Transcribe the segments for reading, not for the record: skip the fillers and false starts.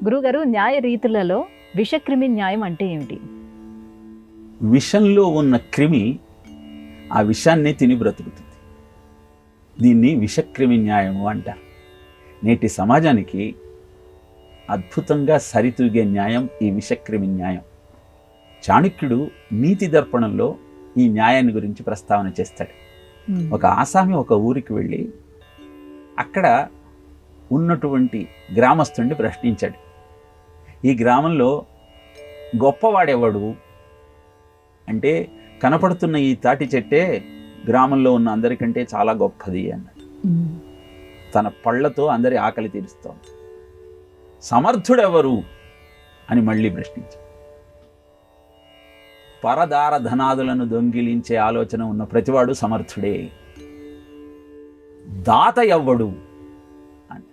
గురుగారు, న్యాయ రీతులలో విషక్రిమి న్యాయం అంటే ఏమిటి? విషంలో ఉన్న క్రిమి ఆ విషాన్ని తిని బ్రతుకుతుంది. దీన్ని విషక్రిమి న్యాయము అంటారు. నేటి సమాజానికి అద్భుతంగా సరితూగే న్యాయం ఈ విషక్రిమి న్యాయం. చాణక్యుడు నీతి దర్పణంలో ఈ న్యాయాన్ని గురించి ప్రస్తావన చేస్తాడు. ఒక ఆసామి ఒక ఊరికి వెళ్ళి అక్కడ ఉన్నటువంటి గ్రామస్తుడిని ప్రశ్నించాడు. ఈ గ్రామంలో గొప్పవాడెవడు అంటే, కనపడుతున్న ఈ తాటి చెట్టే గ్రామంలో ఉన్న అందరికంటే చాలా గొప్పది అన్నాడు. తన పళ్ళతో అందరి ఆకలి తీరుస్తోంది. సమర్థుడెవరు అని మళ్ళీ ప్రశ్నించాడు. పరదార ధనాదులను దొంగిలించే ఆలోచన ఉన్న ప్రతివాడు సమర్థుడే. దాత ఎవ్వడు అని,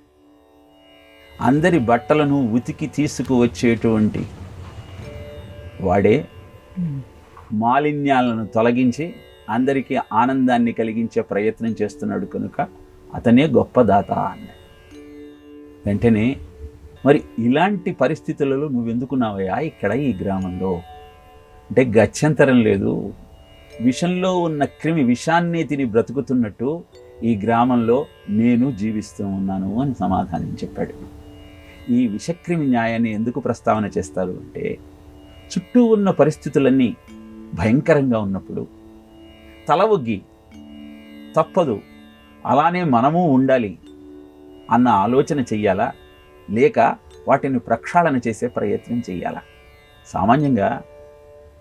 అందరి బట్టలను ఉతికి తీసుకువచ్చేటువంటి వాడే, మాలిన్యాలను తొలగించి అందరికీ ఆనందాన్ని కలిగించే ప్రయత్నం చేస్తున్నాడు కనుక అతనే గొప్ప దాత అన్నాడు. వెంటనే, మరి ఇలాంటి పరిస్థితులలో నువ్వెందుకున్నావయ్యా ఇక్కడ ఈ గ్రామంలో అంటే, గత్యంతరం లేదు, విషంలో ఉన్న క్రిమి విషాన్ని తిని బ్రతుకుతున్నట్టు ఈ గ్రామంలో నేను జీవిస్తూ ఉన్నాను అని సమాధానం చెప్పాడు. ఈ విషక్రిమి న్యాయాన్ని ఎందుకు ప్రస్తావన చేస్తారు అంటే, చుట్టూ ఉన్న పరిస్థితులన్నీ భయంకరంగా ఉన్నప్పుడు తల ఒగ్గి తప్పదు, అలానే మనము ఉండాలి అన్న ఆలోచన చెయ్యాలా, లేక వాటిని ప్రక్షాళన చేసే ప్రయత్నం చెయ్యాలా? సామాన్యంగా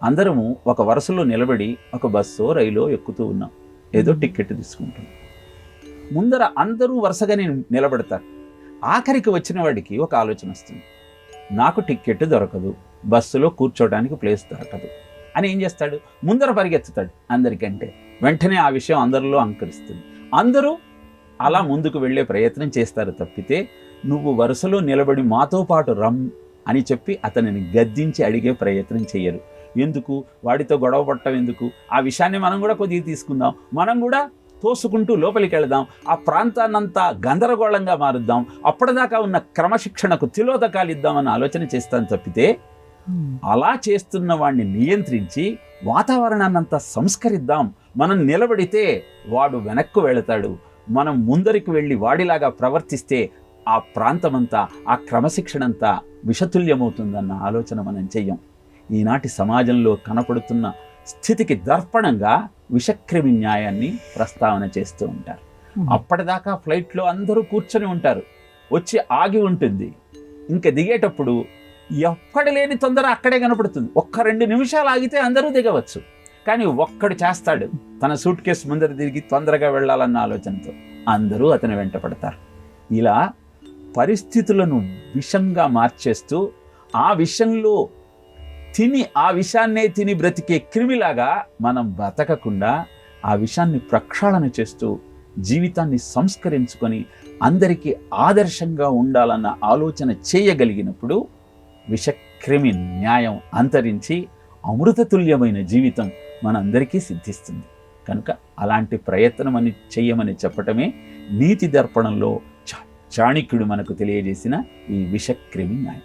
అందరము ఒక వరుసలో నిలబడి ఒక బస్సో రైలో ఎక్కుతూ ఉన్నాం, ఏదో టికెట్ తీసుకుంటాం. ముందర అందరూ వరుసగానే నిలబడతారు. ఆఖరికి వచ్చిన వాడికి ఒక ఆలోచన వస్తుంది, నాకు టికెట్ దొరకదు, బస్సులో కూర్చోవడానికి ప్లేస్ దొరకదు అని ఏం చేస్తాడు? ముందర పరిగెత్తుతాడు అందరికంటే. వెంటనే ఆ విషయం అందరిలో అంకురిస్తుంది. అందరూ అలా ముందుకు వెళ్ళే ప్రయత్నం చేస్తారు తప్పితే, నువ్వు వరుసలో నిలబడి మాతో పాటు రమ్ అని చెప్పి అతనిని గద్దించి అడిగే ప్రయత్నం చేయరు. ఎందుకు? వాడితో గొడవ పడటం ఎందుకు? ఆ విషయాన్ని మనం కూడా కొద్దిగా తీసుకుందాం, మనం కూడా తోసుకుంటూ లోపలికి వెళదాం, ఆ ప్రాంతాన్నంతా గందరగోళంగా మారుద్దాం, అప్పటిదాకా ఉన్న క్రమశిక్షణకు తిలోదకాలు ఇద్దామని ఆలోచన చేస్తాను తప్పితే, అలా చేస్తున్న వాడిని నియంత్రించి వాతావరణాన్నంతా సంస్కరిద్దాం. మనం నిలబడితే వాడు వెనక్కు వెళతాడు, మనం ముందరికి వెళ్ళి వాడిలాగా ప్రవర్తిస్తే ఆ ప్రాంతమంతా, ఆ క్రమశిక్షణంతా విషతుల్యమవుతుందన్న ఆలోచన మనం చెయ్యం. ఈనాటి సమాజంలో కనపడుతున్న స్థితికి దర్పణంగా విషక్రిమి న్యాయాన్ని ప్రస్తావన చేస్తూ ఉంటారు. అప్పటిదాకా ఫ్లైట్లో అందరూ కూర్చొని ఉంటారు, వచ్చి ఆగి ఉంటుంది, ఇంకా దిగేటప్పుడు ఎక్కడ లేని తొందర అక్కడే కనపడుతుంది. 1-2 నిమిషాలు ఆగితే అందరూ దిగవచ్చు, కానీ ఒక్కడు చేస్తాడు, తన సూట్ కేసు ముందర తిరిగి తొందరగా వెళ్ళాలన్న ఆలోచనతో అందరూ అతని వెంట పడతారు. ఇలా పరిస్థితులను విషంగా మార్చేస్తూ, ఆ విషంలో ఆ విషాన్నే తిని బ్రతికే క్రిమిలాగా మనం బ్రతకకుండా ఆ విషాన్ని ప్రక్షాళన చేస్తూ జీవితాన్ని సంస్కరించుకొని అందరికీ ఆదర్శంగా ఉండాలన్న ఆలోచన చేయగలిగినప్పుడు విషక్రిమి న్యాయం అంతరించి అమృతతుల్యమైన జీవితం మనందరికీ సిద్ధిస్తుంది. కనుక అలాంటి ప్రయత్నం చెయ్యమని చెప్పటమే నీతి దర్పణంలో చాణక్యుడు మనకు తెలియజేసిన ఈ విషక్రిమి న్యాయం.